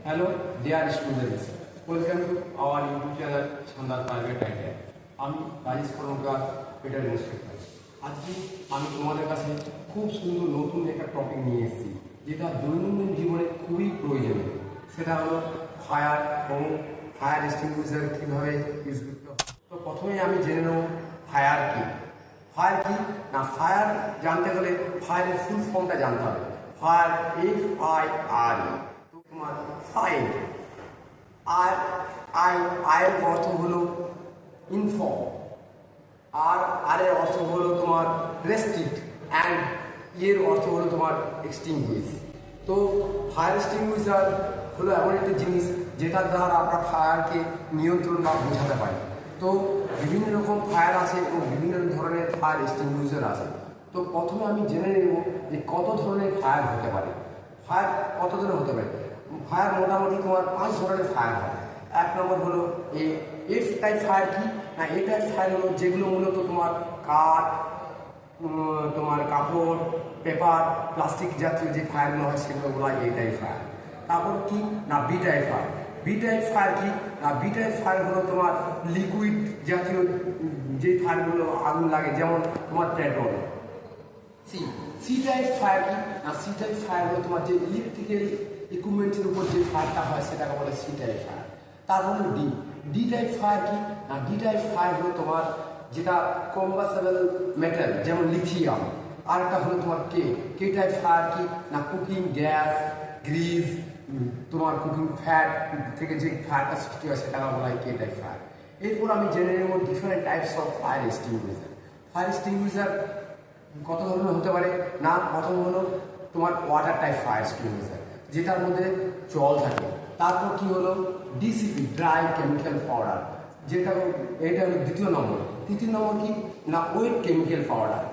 Hello, dear students. Welcome to our YouTube channel Shandar Private Idea. আমি রাজেশ কর্মকার পেটার inspector. আজকে আমি তোমাদের কাছে খুব সুন্দর নতুন একটা টপিক নিয়ে এসেছি, যেটা দৈনন্দিন জীবনে খুবই প্রয়োজনীয়। সেটা হলো ফায়ার এবং ফায়ার এক্সটিংগুইশার কীভাবে ইউজ করতে হয়। তো প্রথমেই আমি জেনে নেব ফায়ার কি। ফায়ার কি না, ফায়ার জানতে গেলে ফায়ারের ফুল ফর্মটা জানতে হবে। Fire FIRE। তোমার ফাইল আয়ের অর্থ হলো ইনফর্ম, আর এর অর্থ হলো তোমার রেস্ট্রিক্ট, অ্যান্ড এর অর্থ হলো তোমার এক্সটিংগুইশ। তো ফায়ার এক্সটিংগুইশার হলো এমন একটি জিনিস যেটার দ্বারা আমরা ফায়ারকে নিয়ন্ত্রণ বা বোঝাতে পারি। তো বিভিন্ন রকম ফায়ার আছে এবং বিভিন্ন ধরনের ফায়ার এক্সটিংগুইশার আছে। তো প্রথমে আমি জেনে নেব যে কত ধরনের ফায়ার হতে পারে। ফায়ার কত ধরনের হতে পারে? ফায়ার মোটামুটি তোমার 5 ধরনের ফায়ার হয়। এক নম্বর হলো এফ টাইপ ফায়ার। কি না, এ টাইপ ফায়ার হলো যেগুলো মূলত তোমার কাঠ, তোমার কাপড়, পেপার, প্লাস্টিক জাতীয় যে ফায়ারগুলো হয় সেগুলো বলা হয় এ টাইপ ফায়ার। তারপর কি না, B type fire. B type fire কি না, বি টাইপ ফায়ার হলো তোমার লিকুইড জাতীয় যে ফায়ারগুলো আগুন লাগে, যেমন তোমার পেট্রোল। সি টাইপ ফায়ার কি না, সি টাইপ ফায়ার হলো তোমার যে ইলেকট্রিক্যাল ইকুইপমেন্টের উপর যে ফায়ারটা হয় সেটাকে বলে সি টাইপ ফায়ার। তার হলো ডি টাইপ ফায়ার কি না, ডি টাইপ ফায়ার হলো তোমার যেটা কম্বাসেবল মেটাল, যেমন লিথিয়াম। আর একটা হলো তোমার কে টাইপ ফায়ার কি না, কুকিং গ্যাস, গ্রিজ, তোমার কুকিং ফ্যাট থেকে যে ফায়ারটা সৃষ্টি হয় সেটাকে বলা হয় কে টাইপ ফায়ার। এরপর আমি জেনে নেব different types of fire extinguisher. Fire extinguisher কত ধরনের হতে পারে না, প্রথম হলো তোমার ওয়াটার টাইপ ফায়ার এক্সটিংগুইশার, যেটার মধ্যে জল থাকে। তারপর কি হলো ডিসিপি, ড্রাই কেমিক্যাল পাউডার, এটা হলো দ্বিতীয় নম্বর। তৃতীয় নম্বর কি না, ওয়েট কেমিক্যাল পাউডার।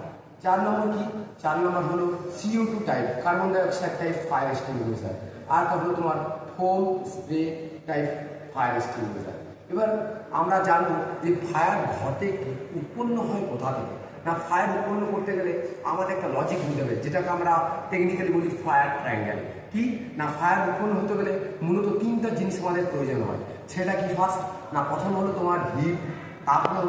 4 নম্বর কি, 4 নম্বর হলো CO2 type, carbon dioxide type fire extinguisher. আর হলো তোমার foam spray type fire extinguisher. এবার আমরা জানবো যে ফায়ার ঘটে উৎপন্ন হয় কোথা থেকে। না, ফায়ার উৎপন্ন করতে গেলে আমাদের একটা লজিক নিতে হবে, যেটাকে আমরা টেকনিক্যালি বলি ফায়ার ট্রায়াঙ্গেল। কি না, ফায়ার উৎপন্ন হতে গেলে মূলত 3টা জিনিস আমাদের প্রয়োজন হয়। সেটা কি ফার্স্ট না, প্রথম হলো তোমার হিট, তারপর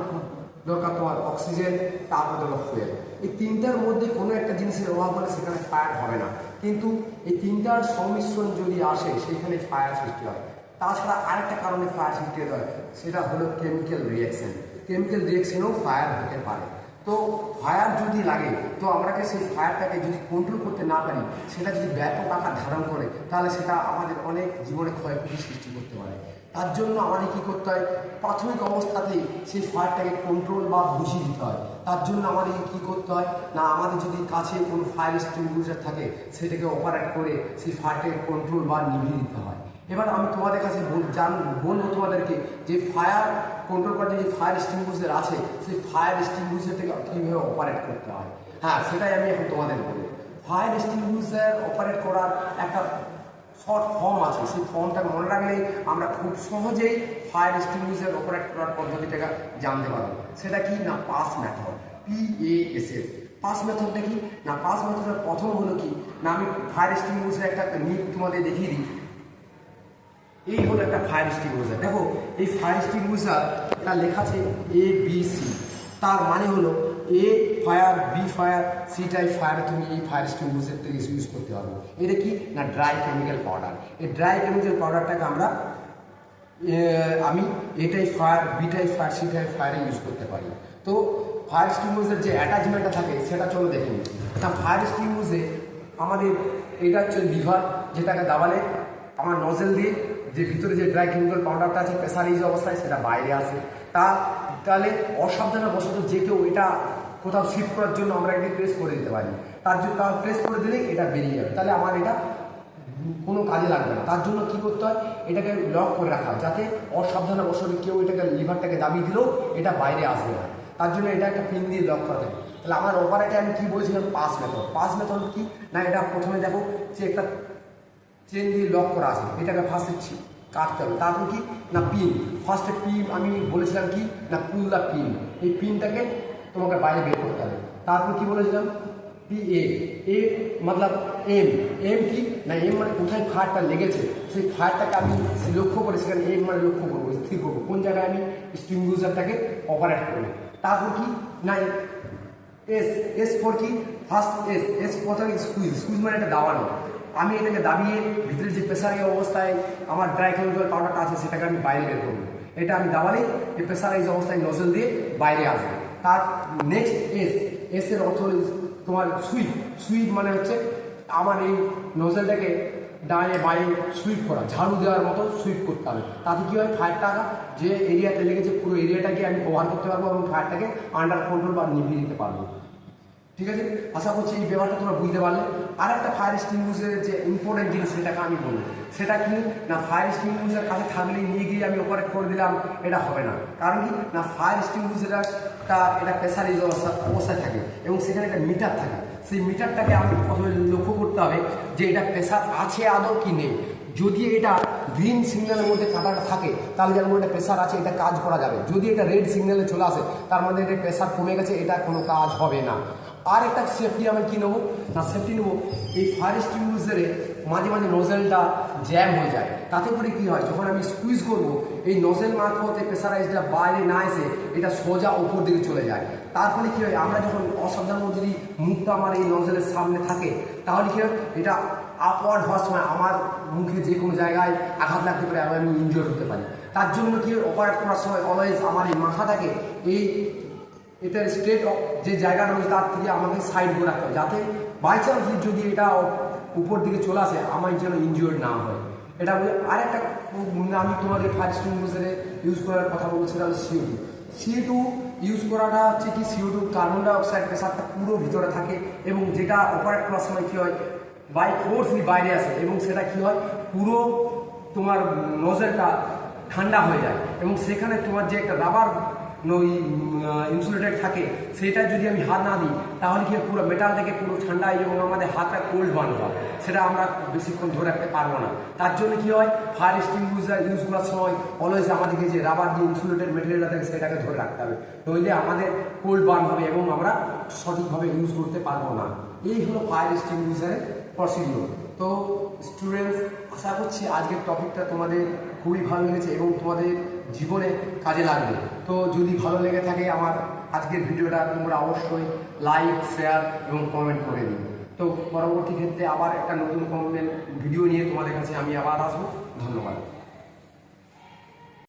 দরকার তোমার অক্সিজেন, তারপর দরকার ফুয়েল। এই 3টার মধ্যে কোনো একটা জিনিসের অভাব হলে সেখানে ফায়ার হবে না, কিন্তু এই 3টার সংমিশ্রণ যদি আসে সেখানে ফায়ার সৃষ্টি হয়। তাছাড়া আরেকটা কারণে ফায়ার সৃষ্টি হতে হয়, সেটা হলো কেমিক্যাল রিয়াকশন। কেমিক্যাল রিয়াকশনেও ফায়ার হতে পারে। তো ফায়ার যদি লাগে, তো আমরাকে সেই ফায়ারটাকে যদি কন্ট্রোল করতে না পারি, সেটা যদি ব্যাপক আকার ধারণ করে, তাহলে সেটা আমাদের অনেক জীবনে ক্ষয়ক্ষতি সৃষ্টি করতে পারে। তার জন্য আমাদের কী করতে হয়, প্রাথমিক অবস্থাতেই সেই ফায়ারটাকে কন্ট্রোল বা বুঝিয়ে দিতে হয়। তার জন্য আমাদের কী করতে হয় না, আমাদের যদি কাছে কোনো ফায়ার এক্সটিংগুইশার থাকে, সেটাকে অপারেট করে সেই ফায়ারটাকে কন্ট্রোল বা নিভিয়ে দিতে হয়। এবার আমি তোমাদের কাছে বলবো তোমাদেরকে যে ফায়ার কন্ট্রোল করার যে ফায়ার এক্সটিংগুইশার আছে, সেই ফায়ার এক্সটিংগুইশারটাকে কীভাবে অপারেট করতে হয়। হ্যাঁ, সেটাই আমি এখন তোমাদের বলবো। ফায়ার এক্সটিংগুইশার অপারেট করার একটা শর্ট ফর্ম আছে, সেই ফর্মটাকে মনে রাখলেই আমরা খুব সহজেই ফায়ার এক্সটিংগুইশার অপারেট করার পদ্ধতিটাকে জানতে পারবো। সেটা কি না, পাস মেথড, PASS। পাস মেথডটা কি না, পাস মেথডের প্রথম হলো কি না, আমি ফায়ার এক্সটিংগুইশার একটা নিপ তোমাদের দেখিয়ে দিই। এই হলো একটা ফায়ার এক্সটিংগুইশার। দেখো, এই ফায়ার এক্সটিংগুইশার এটা লেখা আছে ABC। তার মানে হলো A fire, B fire, C type fire তুমি এই ফায়ার এক্সটিংগুইশার থেকে ইউজ করতে পারবো। এটা কি না, ড্রাই কেমিক্যাল পাউডার। এই ড্রাই কেমিক্যাল পাউডারটাকে আমি A type fire, B type fire, C type ফায়ারে ইউজ করতে পারি। তো ফায়ার এক্সটিংগুইশার যে অ্যাটাচমেন্টটা থাকে সেটা চলো দেখে নিই। তা ফায়ার এক্সটিংগুইশারে আমাদের এটা হচ্ছে লিভার, যেটাকে দাবালে আমার নজেল দিয়ে যে ভিতরে যে ড্রাই কেমিক্যাল পাউডারটা আছে প্রেসারাইজ অবস্থায় সেটা বাইরে আসে। তাহলে অসাবধানবশত যে কেউ এটা কোথাও শিফট করার জন্য আমরা এটা প্রেস করে দিতে পারি। তার জন্য প্রেস করে দিলেই এটা বেরিয়ে যাবে, তাহলে আমার এটা কোনো কাজে লাগবে না। তার জন্য কী করতে হয়, এটাকে লক করে রাখা হয়, যাতে অসাবধানবশত কেউ এটাকে লিভারটাকে দাবিয়ে দিলেও এটা বাইরে আসবে না। তার জন্য এটা একটা পিন দিয়ে লক করা থাকে। তাহলে আমার অপারেটে আমি কী বলেছিলাম, পাস মেথড। পাস মেথড কি না, এটা প্রথমে দেখো যে একটা চেন দিয়ে লক করা আছে, এটাকে ফার্স্টে কাটতে হবে। তারপর কি না, পিন। ফার্স্টে পিন আমি বলেছিলাম কি না, পুল দ্য পিন। এই পিনটাকে তোমাকে বাইরে বের করতে হবে। তারপর কি বলেছিলাম, PA। মতলব এম। এম কি না, এম মানে কোথায় ফায়ারটা লেগেছে সেই ফায়ারটাকে আমি লক্ষ্য করে সেখানে এম মানে লক্ষ্য করবো, স্থির করবো কোন জায়গায় আমি এক্সটিংগুইশারটাকে অপারেট করবো। তারপর কি না এস, এস ফর কি ফার্স্ট এস, এস প্রথমে স্কুইজ, স্কুইজ মানে এটা দাবানো। আমি এটাকে দাবিয়ে ভিতরে যে প্রেসারের অবস্থায় আমার ড্রাই কেমিক্যাল পাউডারটা আছে সেটাকে আমি বাইরে বের করবো। এটা আমি দাবালে এই প্রেসারাইজ অবস্থায় নজল দিয়ে বাইরে আসবে। তার নেক্সট এস, এস এর অর্থ হল তোমার সুইপ। সুইপ মানে হচ্ছে আমার এই নজলটাকে ডায়ে বাইরে সুইপ করা, ঝাড়ু দেওয়ার মতো সুইপ করতে হবে। তাতে কী হয়, ফায়ারটা যে এরিয়াতে লেগেছে পুরো এরিয়াটাকে আমি কভার করতে পারবো এবং ফায়ারটাকে আন্ডার কন্ট্রোল বা নিভিয়ে দিতে পারবো। ঠিক আছে, আশা করছি এই ব্যাপারটা তোমরা বুঝতে পারলে। আর একটা ফায়ার এক্সটিংগুইশারের যে ইম্পর্টেন্ট জিনিস সেটাকে আমি বলবো, সেটা কি না ফায়ার এক্সটিংগুইশার কাছে থাকলে নিয়ে গিয়ে আমি অপারেট করে দিলাম, এটা হবে না। কারণ কি না ফায়ার এক্সটিংগুইশারটা এটা প্রেসারাইজ অবস্থায় থাকে এবং সেখানে একটা মিটার থাকে। সেই মিটারটাকে আমি প্রথমে লক্ষ্য করতে হবে যে এটা প্রেসার আছে আদৌ কি নেই। যদি এটা গ্রিন সিগন্যালের মধ্যে কাঁটাটা থাকে তাহলে যেন এটা প্রেসার আছে, এটা কাজ করা যাবে। যদি এটা রেড সিগন্যালে চলে আসে তার মধ্যে এটা প্রেসার কমে গেছে, এটা কোনো কাজ হবে না। আর একটা সেফটি আমি কী নেবো না, সেফটি নেবো এই ফায়ার এক্সটিংগুইশারে মাঝে মাঝে নজেলটা জ্যাম হয়ে যায়। তাতে করে কী হয়, যখন আমি স্কুইজ করবো এই নজেল মারফতে প্রেসারাইজটা বাইরে না এসে এটা সোজা ওপর দিকে চলে যায়। তার ফলে কী হয়, আমরা যখন অসাবধান যদি মুখটা আমার এই নজেলের সামনে থাকে তাহলে কী হয়, এটা আপওয়ার্ড হওয়ার সময় আমার মুখে যে কোনো জায়গায় আঘাত লাগতে পারে, আমি ইনজিওর হতে পারি। তার জন্য কি অপারেট করার সময় অলওয়েজ আমার এই মাথাটাকে এই এটা স্ট্রেট যে জায়গাটা রয়েছে তার থেকে আমাকে সাইড করে রাখতে হবে, যাতে বাই চান্স যদি এটা উপর দিকে চলে আসে আমার যেন ইনজিওর না হয়। এটা আর একটা আমি তোমাদের ফায়ার এক্সটিংগুইশারে ইউজ করার কথা বলবো, সেটা হলো CO2। CO2 ইউজ করাটা হচ্ছে কি, CO2 কার্বন ডাইঅক্সাইড প্রেসারটা পুরো ভিতরে থাকে এবং যেটা অপারেট করার সময় কী হয় বাই ফোর্সলি বাইরে আসে এবং সেটা কী হয় পুরো তোমার নজেলটা ঠান্ডা হয়ে যায় এবং সেখানে তোমার যে একটা রাবার ওই ইনসুলেটেড থাকে সেটা যদি আমি হাত না দিই তাহলে কি পুরো মেটাল থেকে পুরো ঠান্ডা এবং আমাদের হাতটা কোল্ড বার্ন হয়, সেটা আমরা বেশিক্ষণ ধরে রাখতে পারবো না। তার জন্য কি হয়, ফায়ার এক্সটিংগুইশার ইউজ করার সময় অলওয়েজ আমাদেরকে যে রাবার দিয়ে ইনসুলেটেড মেটেরিয়ালটা থাকে সেটাকে ধরে রাখতে হবে, নইলে আমাদের কোল্ড বার্ন হবে এবং আমরা সঠিকভাবে ইউজ করতে পারবো না। এই হলো ফায়ার এক্সটিংগুইশারের প্রসিডিওর। তো স্টুডেন্টস, আশা করছি আজকের টপিকটা তোমাদের খুবই ভালো লেগেছে এবং তোমাদের জীবনে কাজে লাগবে। তো যদি ভালো লেগে থাকে আমার আজকের ভিডিওটা তোমরা অবশ্যই লাইক, শেয়ার এবং কমেন্ট করে দিও। তো পরবর্তী ক্ষেত্রে আবার একটা নতুন কমেন্ট ভিডিও নিয়ে তোমাদের কাছে আমি আবার আসবো। ধন্যবাদ।